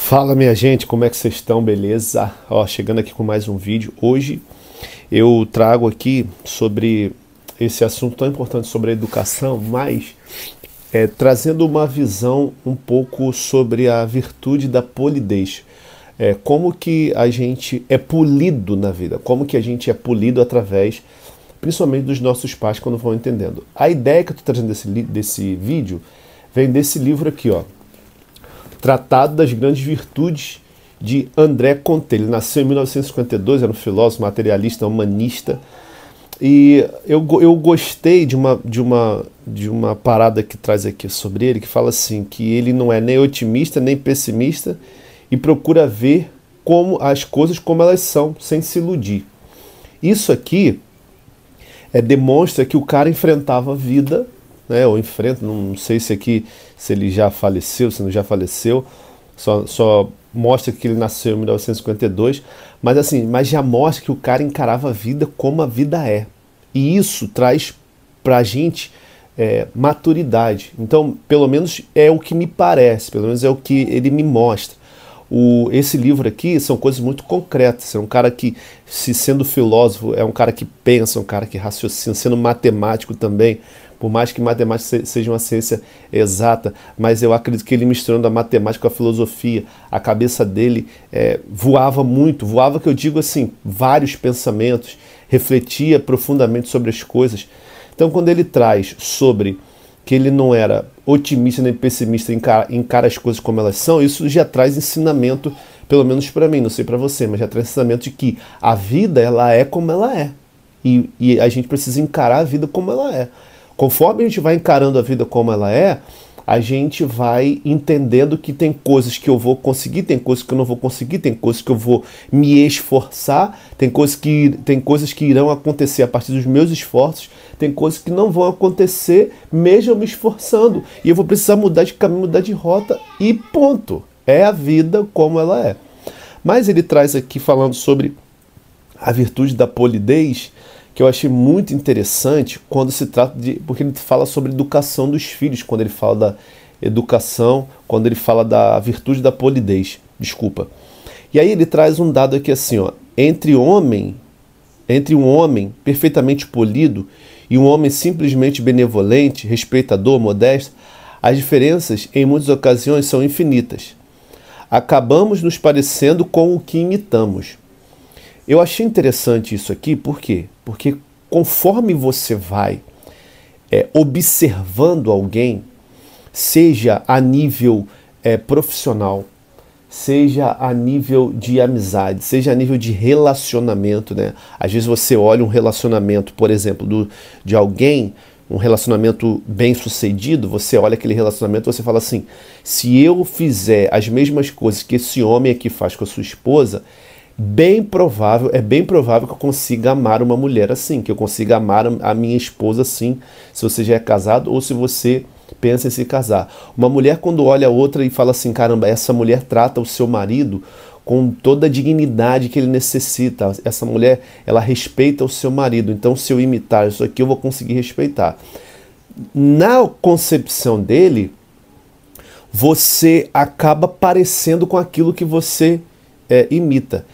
Fala minha gente, como é que vocês estão? Beleza? Ó, chegando aqui com mais um vídeo. Hoje eu trago aqui sobre esse assunto tão importante sobre a educação, mas trazendo uma visão um pouco sobre a virtude da polidez. Como que a gente é polido na vida, como que a gente é polido através, principalmente dos nossos pais quando vão entendendo. A ideia que eu estou trazendo desse vídeo vem desse livro aqui, ó. Tratado das Grandes Virtudes, de André Comte. Ele nasceu em 1952, era um filósofo, materialista, humanista. E eu gostei de uma parada que traz aqui sobre ele, que fala assim, que ele não é nem otimista, nem pessimista, e procura ver como as coisas como elas são, sem se iludir. Isso aqui demonstra que o cara enfrentava a vida, né, ou enfrenta, não sei se ele já faleceu, se não já faleceu, só mostra que ele nasceu em 1952, mas já mostra que o cara encarava a vida como a vida é. E isso traz pra gente maturidade. Então, pelo menos é o que me parece, pelo menos é o que ele me mostra. Esse livro aqui são coisas muito concretas. É um cara que, sendo filósofo, é um cara que pensa, um cara que raciocina, sendo matemático também. Por mais que matemática seja uma ciência exata, mas eu acredito que ele misturando a matemática com a filosofia, a cabeça dele voava muito, voava que eu digo assim, vários pensamentos, refletia profundamente sobre as coisas. Então quando ele traz sobre que ele não era otimista nem pessimista, encara as coisas como elas são, isso já traz ensinamento, pelo menos para mim, não sei para você, mas já traz ensinamento de que a vida ela é como ela é. E a gente precisa encarar a vida como ela é. Conforme a gente vai encarando a vida como ela é, a gente vai entendendo que tem coisas que eu vou conseguir, tem coisas que eu não vou conseguir, tem coisas que eu vou me esforçar, tem coisas que irão acontecer a partir dos meus esforços, tem coisas que não vão acontecer mesmo eu me esforçando. E eu vou precisar mudar de caminho, mudar de rota e ponto. É a vida como ela é. Mas ele traz aqui falando sobre a virtude da polidez, que eu achei muito interessante quando se trata porque ele fala sobre educação dos filhos, quando ele fala da educação, quando ele fala da virtude da polidez, desculpa. E aí ele traz um dado aqui assim, ó, entre um homem perfeitamente polido e um homem simplesmente benevolente, respeitador, modesto, as diferenças em muitas ocasiões são infinitas. Acabamos nos parecendo com o que imitamos. Eu achei interessante isso aqui, por quê? Porque conforme você vai observando alguém, seja a nível profissional, seja a nível de amizade, seja a nível de relacionamento, né? Às vezes você olha um relacionamento, por exemplo, de alguém, um relacionamento bem sucedido, você olha aquele relacionamento e você fala assim, se eu fizer as mesmas coisas que esse homem aqui faz com a sua esposa, é bem provável que eu consiga amar uma mulher assim, que eu consiga amar a minha esposa assim, se você já é casado ou se você pensa em se casar. Uma mulher quando olha a outra e fala assim, caramba, essa mulher trata o seu marido com toda a dignidade que ele necessita, essa mulher, ela respeita o seu marido, então se eu imitar isso aqui eu vou conseguir respeitar. Na concepção dele, você acaba parecendo com aquilo que você imita.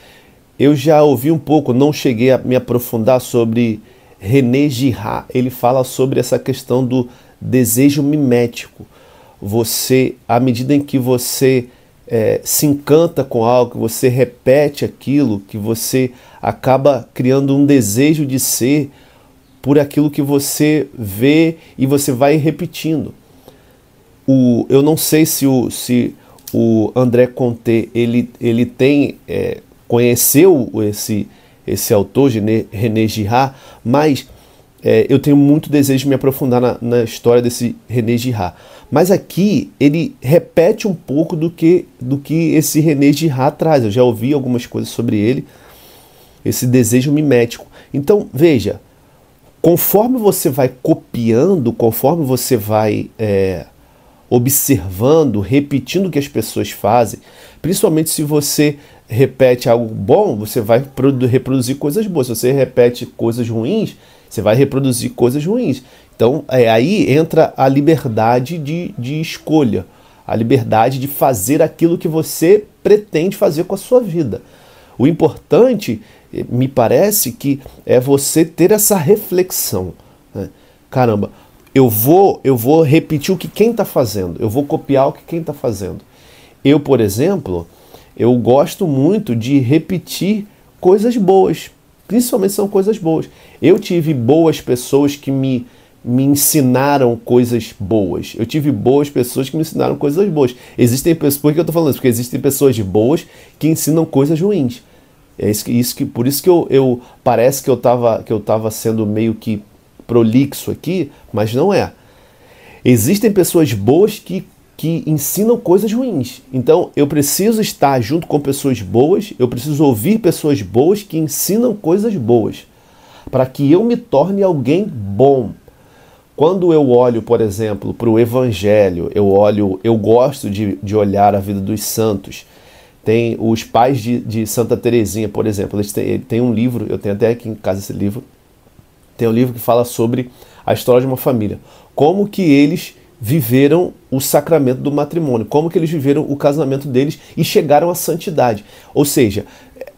Eu já ouvi um pouco, não cheguei a me aprofundar sobre René Girard. Ele fala sobre essa questão do desejo mimético. Você, à medida em que você se encanta com algo, que você repete aquilo, que você acaba criando um desejo de ser por aquilo que você vê e você vai repetindo. Eu não sei se o André Comte ele tem conheceu esse autor, René Girard, mas eu tenho muito desejo de me aprofundar na história desse René Girard. Mas aqui ele repete um pouco do que esse René Girard traz. Eu já ouvi algumas coisas sobre ele, esse desejo mimético. Então, veja, conforme você vai copiando, conforme você vai observando, repetindo o que as pessoas fazem, principalmente se você repete algo bom, você vai reproduzir coisas boas. Se você repete coisas ruins, você vai reproduzir coisas ruins. Então aí entra a liberdade de escolha, a liberdade de fazer aquilo que você pretende fazer com a sua vida. O importante, me parece, que é você ter essa reflexão, né? Caramba, eu vou repetir o que quem está fazendo, eu vou copiar o que quem está fazendo. Eu, por exemplo, eu gosto muito de repetir coisas boas, principalmente são coisas boas. Eu tive boas pessoas que me ensinaram coisas boas. Eu tive boas pessoas que me ensinaram coisas boas. Existem pessoas, por que eu estou falando isso? Porque existem pessoas boas que ensinam coisas ruins. Por isso que eu parece que eu tava sendo meio que prolixo aqui, mas não é. Existem pessoas boas que ensinam coisas ruins. Então eu preciso estar junto com pessoas boas, eu preciso ouvir pessoas boas que ensinam coisas boas, para que eu me torne alguém bom. Quando eu olho, por exemplo, para o Evangelho, eu gosto de olhar a vida dos santos. Tem os pais de Santa Teresinha, por exemplo, eles têm um livro, eu tenho até aqui em casa esse livro, tem um livro que fala sobre a história de uma família, como que eles viveram o sacramento do matrimônio, como que eles viveram o casamento deles e chegaram à santidade. Ou seja,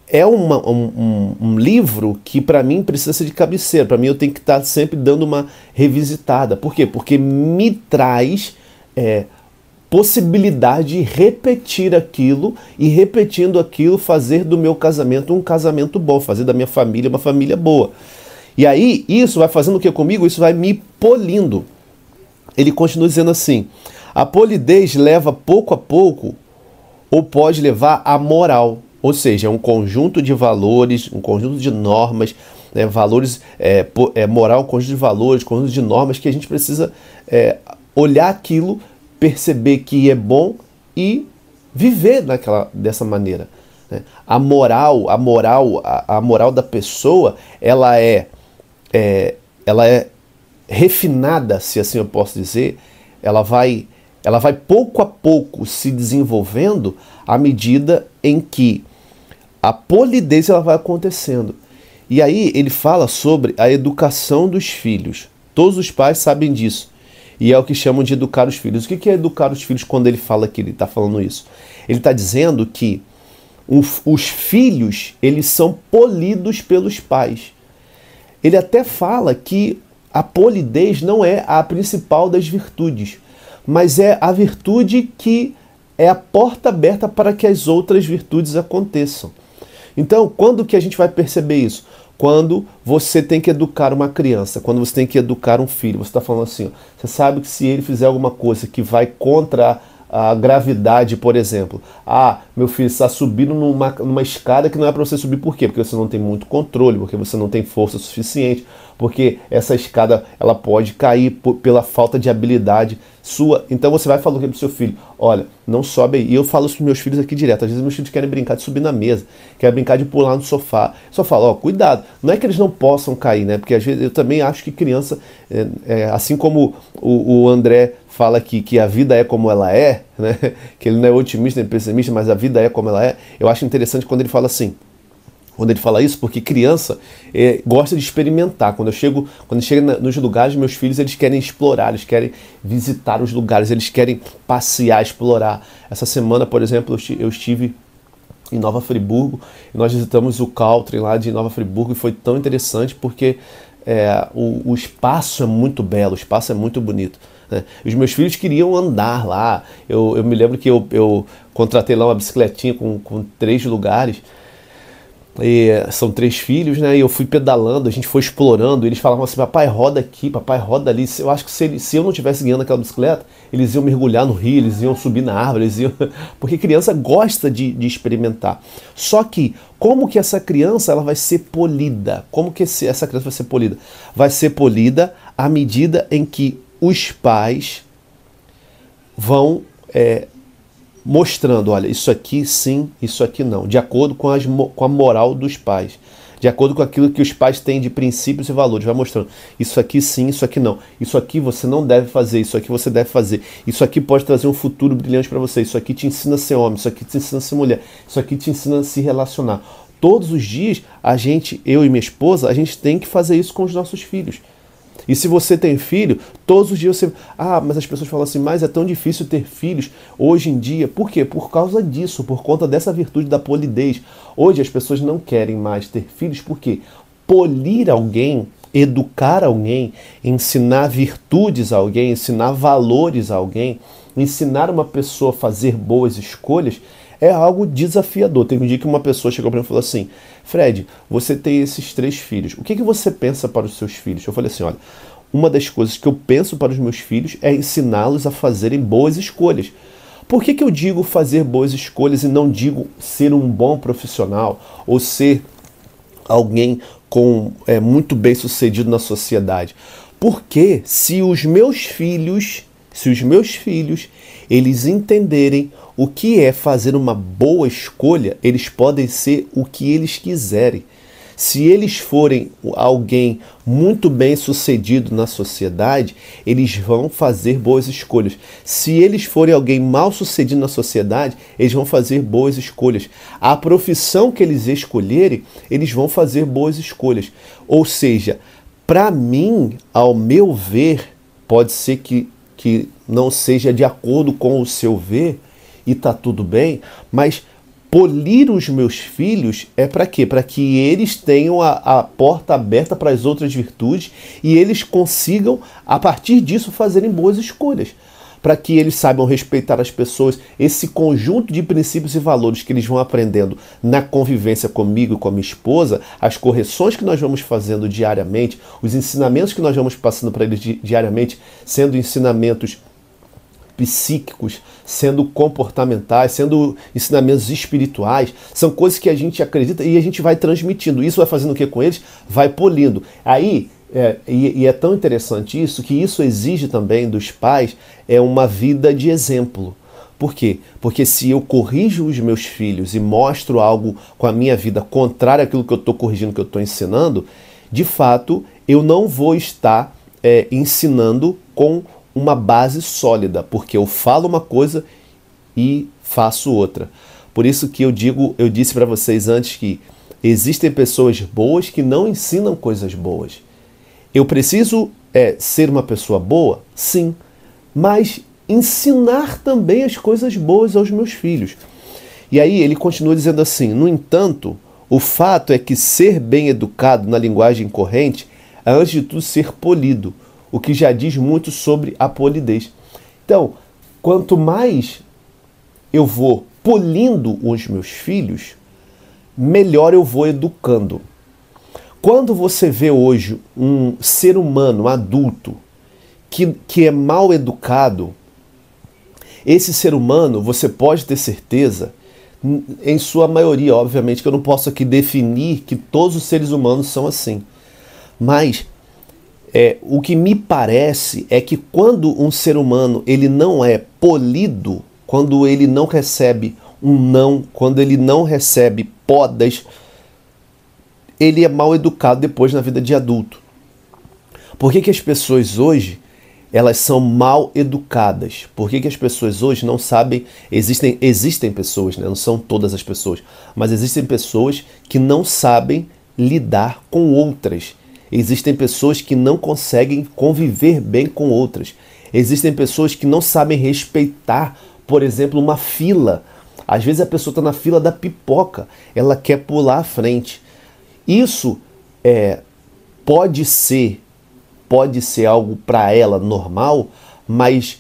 é um livro que para mim precisa ser de cabeceira, para mim eu tenho que estar sempre dando uma revisitada. Por quê? Porque me traz possibilidade de repetir aquilo e repetindo aquilo fazer do meu casamento um casamento bom, fazer da minha família uma família boa. E aí isso vai fazendo o que comigo? Isso vai me polindo. Ele continua dizendo assim: a polidez leva pouco a pouco ou pode levar à moral. Ou seja, é um conjunto de valores, um conjunto de normas, né, valores, moral, um conjunto de valores, um conjunto de normas que a gente precisa olhar aquilo, perceber que é bom e viver dessa maneira, né? A moral da pessoa, ela é refinada, se assim eu posso dizer, ela vai pouco a pouco se desenvolvendo à medida em que a polidez ela vai acontecendo. E aí ele fala sobre a educação dos filhos. Todos os pais sabem disso. E é o que chamam de educar os filhos. O que é educar os filhos quando ele fala que ele está falando isso? Ele está dizendo que os filhos, eles são polidos pelos pais. Ele até fala que a polidez não é a principal das virtudes, mas é a virtude que é a porta aberta para que as outras virtudes aconteçam. Então, quando que a gente vai perceber isso? Quando você tem que educar uma criança, quando você tem que educar um filho, você está falando assim, ó, você sabe que se ele fizer alguma coisa que vai contra a gravidade, por exemplo, meu filho está subindo numa escada que não é para você subir, por quê? Porque você não tem muito controle, porque você não tem força suficiente, porque essa escada ela pode cair pela falta de habilidade sua. Então você vai falar o que para o seu filho? Olha, não sobe aí. E eu falo isso para meus filhos aqui direto. Às vezes meus filhos querem brincar de subir na mesa, querem brincar de pular no sofá. Só falo, cuidado. Não é que eles não possam cair, né? Porque às vezes eu também acho que criança, assim como o André fala aqui que a vida é como ela é, né? Que ele não é otimista nem pessimista, mas a vida é como ela é. Eu acho interessante quando ele fala assim. Quando ele fala isso, porque criança gosta de experimentar. Quando chega nos lugares, meus filhos, eles querem explorar, eles querem visitar os lugares, eles querem passear, explorar. Essa semana, por exemplo, eu estive em Nova Friburgo e nós visitamos o country lá de Nova Friburgo e foi tão interessante porque o espaço é muito belo, o espaço é muito bonito, né? Os meus filhos queriam andar lá. Eu me lembro que eu contratei lá uma bicicletinha com 3 lugares. São 3 filhos, né? E eu fui pedalando, a gente foi explorando. Eles falavam assim: papai, roda aqui, papai, roda ali. Eu acho que se eu não tivesse guiando aquela bicicleta, eles iam mergulhar no rio, eles iam subir na árvore, porque criança gosta de experimentar. Só que, como que essa criança ela vai ser polida? Como que essa criança vai ser polida? Vai ser polida à medida em que os pais vão mostrando, olha, isso aqui sim, isso aqui não, de acordo com a moral dos pais, de acordo com aquilo que os pais têm de princípios e valores, vai mostrando, isso aqui sim, isso aqui não, isso aqui você não deve fazer, isso aqui você deve fazer, isso aqui pode trazer um futuro brilhante para você, isso aqui te ensina a ser homem, isso aqui te ensina a ser mulher, isso aqui te ensina a se relacionar. Todos os dias, eu e minha esposa, a gente tem que fazer isso com os nossos filhos. E se você tem filho, todos os dias você... Ah, mas as pessoas falam assim, mas é tão difícil ter filhos hoje em dia. Por quê? Por causa disso, por conta dessa virtude da polidez. Hoje as pessoas não querem mais ter filhos, por quê? Polir alguém, educar alguém, ensinar virtudes a alguém, ensinar valores a alguém, ensinar uma pessoa a fazer boas escolhas, é algo desafiador. Teve um dia que uma pessoa chegou para mim e falou assim, Fred, você tem esses 3 filhos, o que você pensa para os seus filhos? Eu falei assim, olha, uma das coisas que eu penso para os meus filhos é ensiná-los a fazerem boas escolhas. Por que eu digo fazer boas escolhas e não digo ser um bom profissional ou ser alguém muito bem sucedido na sociedade? Porque se os meus filhos, eles entenderem o que é fazer uma boa escolha, eles podem ser o que eles quiserem. Se eles forem alguém muito bem sucedido na sociedade, eles vão fazer boas escolhas. Se eles forem alguém mal sucedido na sociedade, eles vão fazer boas escolhas. A profissão que eles escolherem, eles vão fazer boas escolhas. Ou seja, para mim, ao meu ver, pode ser que não seja de acordo com o seu ver, e tá tudo bem, mas polir os meus filhos é para quê? Para que eles tenham a porta aberta para as outras virtudes e eles consigam, a partir disso, fazerem boas escolhas. Para que eles saibam respeitar as pessoas, esse conjunto de princípios e valores que eles vão aprendendo na convivência comigo e com a minha esposa, as correções que nós vamos fazendo diariamente, os ensinamentos que nós vamos passando para eles diariamente, sendo ensinamentos psíquicos, sendo comportamentais, sendo ensinamentos espirituais, são coisas que a gente acredita e a gente vai transmitindo. Isso vai fazendo o que com eles? Vai polindo. Aí, é tão interessante isso, que isso exige também dos pais uma vida de exemplo. Por quê? Porque se eu corrijo os meus filhos e mostro algo com a minha vida contrário àquilo que eu estou corrigindo, que eu estou ensinando, de fato, eu não vou estar ensinando com uma base sólida, porque eu falo uma coisa e faço outra. Por isso que eu disse para vocês antes que existem pessoas boas que não ensinam coisas boas. Eu preciso ser uma pessoa boa? Sim, mas ensinar também as coisas boas aos meus filhos. E aí ele continua dizendo assim, no entanto, o fato é que ser bem educado na linguagem corrente é, antes de tudo, ser polido, o que já diz muito sobre a polidez. Então, quanto mais eu vou polindo os meus filhos, melhor eu vou educando. Quando você vê hoje um ser humano adulto que é mal educado, esse ser humano, você pode ter certeza, em sua maioria, obviamente, que eu não posso aqui definir que todos os seres humanos são assim, mas o que me parece é que quando um ser humano ele não é polido, quando ele não recebe um não, quando ele não recebe podas, ele é mal educado depois na vida de adulto. Por que as pessoas hoje elas são mal educadas? Por que as pessoas hoje não sabem... Existem pessoas, né? Não são todas as pessoas, mas existem pessoas que não sabem lidar com outras. Existem pessoas que não conseguem conviver bem com outras. Existem pessoas que não sabem respeitar, por exemplo, uma fila. Às vezes a pessoa está na fila da pipoca, ela quer pular à frente. Isso pode ser algo para ela normal, mas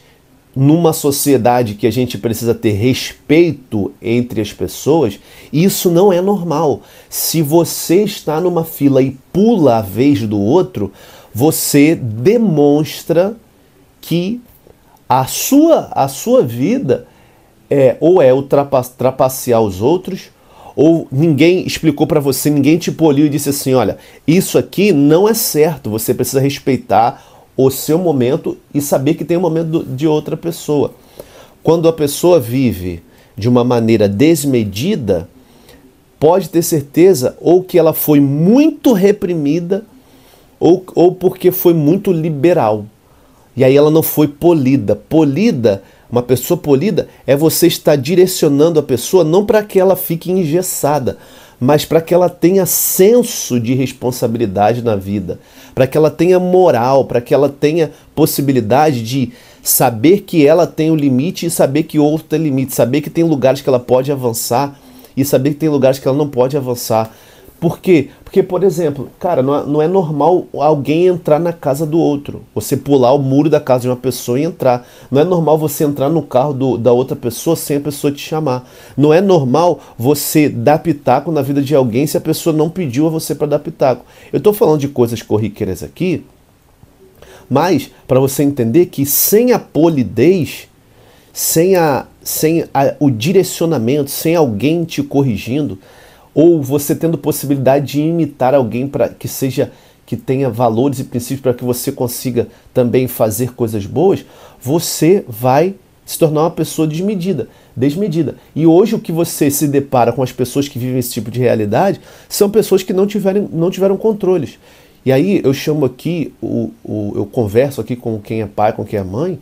numa sociedade que a gente precisa ter respeito entre as pessoas, isso não é normal. Se você está numa fila e pula a vez do outro, você demonstra que a sua vida ou é trapacear os outros, ou ninguém explicou para você, ninguém te poliu e disse assim, olha, isso aqui não é certo, você precisa respeitar o seu momento e saber que tem o momento de outra pessoa. Quando a pessoa vive de uma maneira desmedida, pode ter certeza ou que ela foi muito reprimida ou porque foi muito liberal. E aí ela não foi polida. Uma pessoa polida é você estar direcionando a pessoa não para que ela fique engessada, mas para que ela tenha senso de responsabilidade na vida, para que ela tenha moral, para que ela tenha possibilidade de saber que ela tem o limite e saber que o outro tem limite, saber que tem lugares que ela pode avançar e saber que tem lugares que ela não pode avançar. Por quê? Porque, por exemplo, cara, não é normal alguém entrar na casa do outro. Você pular o muro da casa de uma pessoa e entrar. Não é normal você entrar no carro da outra pessoa sem a pessoa te chamar. Não é normal você dar pitaco na vida de alguém se a pessoa não pediu a você para dar pitaco. Eu estou falando de coisas corriqueiras aqui, mas para você entender que sem a polidez, sem o direcionamento, sem alguém te corrigindo, ou você tendo possibilidade de imitar alguém para que tenha valores e princípios para que você consiga também fazer coisas boas, você vai se tornar uma pessoa desmedida. E hoje o que você se depara com as pessoas que vivem esse tipo de realidade são pessoas que não tiveram controles. E aí eu chamo aqui, eu converso aqui com quem é pai, com quem é mãe.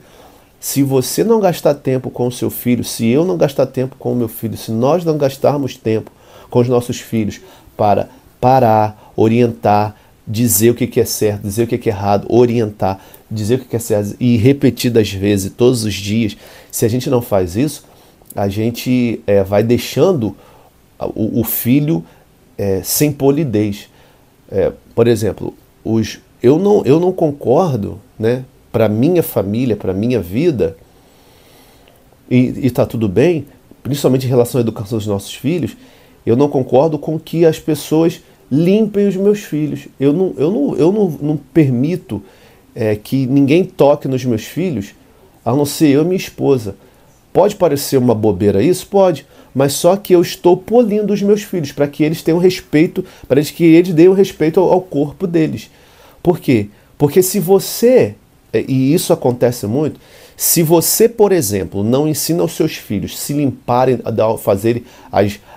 Se você não gastar tempo com o seu filho, se eu não gastar tempo com o meu filho, se nós não gastarmos tempo com os nossos filhos para parar, orientar, dizer o que é certo, dizer o que é errado, orientar, dizer o que é certo e repetidas vezes, todos os dias, se a gente não faz isso, a gente vai deixando o filho sem polidez. Por exemplo, eu não concordo, né, para minha família, para minha vida, e tá tudo bem, principalmente em relação à educação dos nossos filhos, eu não concordo com que as pessoas limpem os meus filhos. Eu não permito que ninguém toque nos meus filhos, a não ser eu e minha esposa. Pode parecer uma bobeira isso? Pode. Mas só que eu estou polindo os meus filhos para que eles tenham respeito, para que eles deem respeito ao corpo deles. Por quê? Porque se você, e isso acontece muito, se você, por exemplo, não ensina aos seus filhos se limparem, a fazerem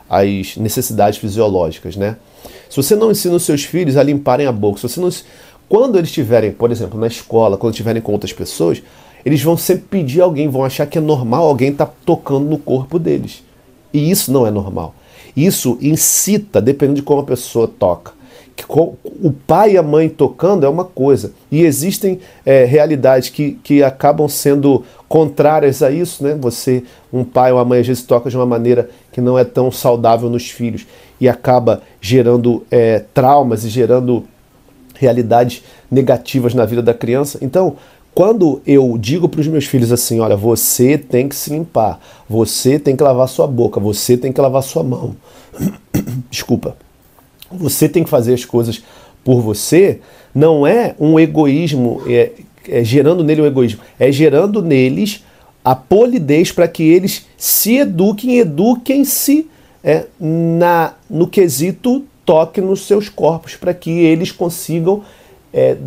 as necessidades fisiológicas, né? Se você não ensina os seus filhos a limparem a boca, se você não, quando eles estiverem, por exemplo, na escola, quando estiverem com outras pessoas, eles vão sempre pedir a alguém, vão achar que é normal alguém estar tocando no corpo deles. E isso não é normal. Isso incita, dependendo de como a pessoa toca. O pai e a mãe tocando é uma coisa. E existem realidades que acabam sendo contrárias a isso, né? Um pai ou uma mãe às vezes toca de uma maneira que não é tão saudável nos filhos e acaba gerando traumas e gerando realidades negativas na vida da criança. Então, quando eu digo para os meus filhos assim, olha, você tem que se limpar, você tem que lavar sua boca, você tem que lavar sua mão, desculpa, você tem que fazer as coisas por você, não é um egoísmo, gerando nele um egoísmo, é gerando neles a polidez para que eles se eduquem-se no quesito toque nos seus corpos, para que eles consigam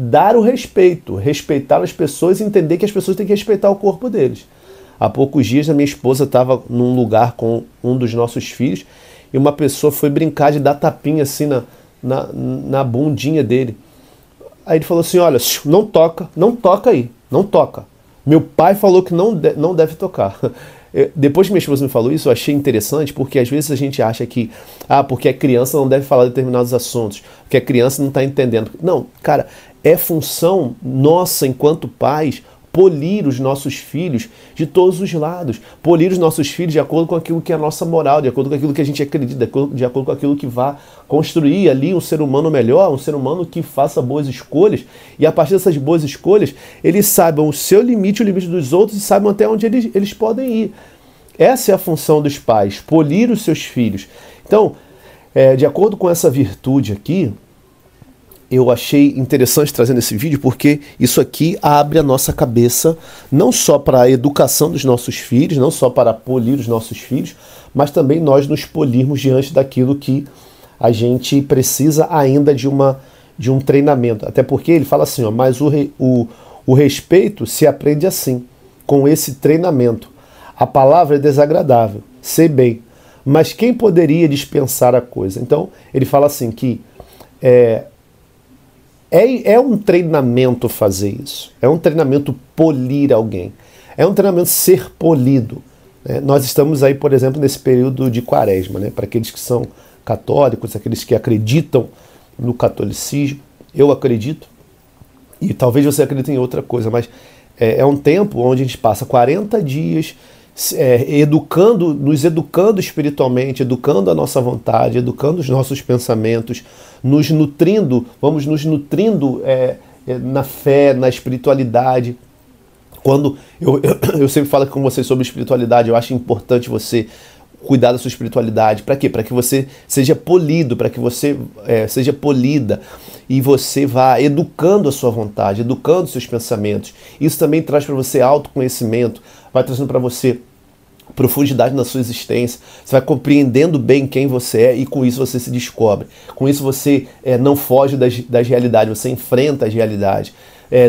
dar o respeito, respeitar as pessoas e entender que as pessoas têm que respeitar o corpo deles. Há poucos dias a minha esposa estava num lugar com um dos nossos filhos e uma pessoa foi brincar de dar tapinha assim na bundinha dele. Aí ele falou assim, olha, não toca aí, não toca. Meu pai falou que não deve tocar. Depois que minha esposa me falou isso, eu achei interessante, porque às vezes a gente acha que, porque a criança não deve falar determinados assuntos, porque a criança não está entendendo. Não, cara, é função nossa, enquanto pais, polir os nossos filhos de todos os lados, polir os nossos filhos de acordo com aquilo que é a nossa moral, de acordo com aquilo que a gente acredita, de acordo com aquilo que vai construir ali um ser humano melhor, um ser humano que faça boas escolhas, e a partir dessas boas escolhas, eles saibam o seu limite, o limite dos outros, e saibam até onde eles podem ir. Essa é a função dos pais, polir os seus filhos. Então, de acordo com essa virtude aqui, eu achei interessante trazer nesse vídeo, porque isso aqui abre a nossa cabeça não só para a educação dos nossos filhos, não só para polir os nossos filhos, mas também nós nos polirmos diante daquilo que a gente precisa ainda de um treinamento. Até porque ele fala assim, mas o respeito se aprende assim, com esse treinamento. A palavra é desagradável, sei bem, mas quem poderia dispensar a coisa? Então, ele fala assim que é um treinamento fazer isso. É um treinamento polir alguém. É um treinamento ser polido. Nós estamos aí, por exemplo, nesse período de quaresma, né? Para aqueles que são católicos, aqueles que acreditam no catolicismo. Eu acredito, e talvez você acredite em outra coisa, mas é um tempo onde a gente passa 40 dias nos educando espiritualmente, educando a nossa vontade, educando os nossos pensamentos, nos nutrindo, vamos nos nutrindo na fé, na espiritualidade. Quando eu sempre falo com vocês sobre espiritualidade, eu acho importante você cuidar da sua espiritualidade. Para quê? Para que você seja polido, para que você seja polida e você vá educando a sua vontade, educando os seus pensamentos. Isso também traz para você autoconhecimento, vai trazendo para você profundidade na sua existência, você vai compreendendo bem quem você é e com isso você se descobre. Com isso você não foge das realidades, você enfrenta as realidades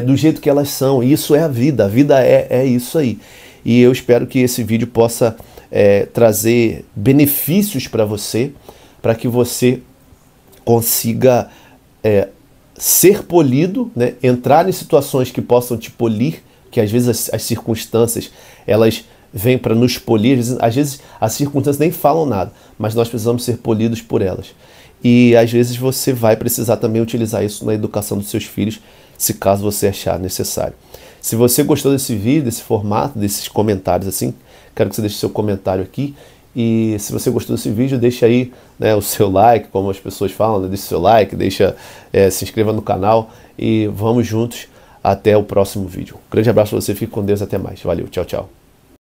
do jeito que elas são. E isso é a vida é isso aí. E eu espero que esse vídeo possa trazer benefícios para você, para que você consiga ser polido, né? Entrar em situações que possam te polir, que às vezes as circunstâncias elas vêm para nos polir, às vezes as circunstâncias nem falam nada, mas nós precisamos ser polidos por elas. E às vezes você vai precisar também utilizar isso na educação dos seus filhos, se caso você achar necessário. Se você gostou desse vídeo, desse formato, desses comentários assim, quero que você deixe seu comentário aqui. E se você gostou desse vídeo, deixa aí, né, o seu like, como as pessoas falam, né? Deixa o seu like, se inscreva no canal e vamos juntos até o próximo vídeo. Um grande abraço para você, fique com Deus, até mais. Valeu, tchau, tchau.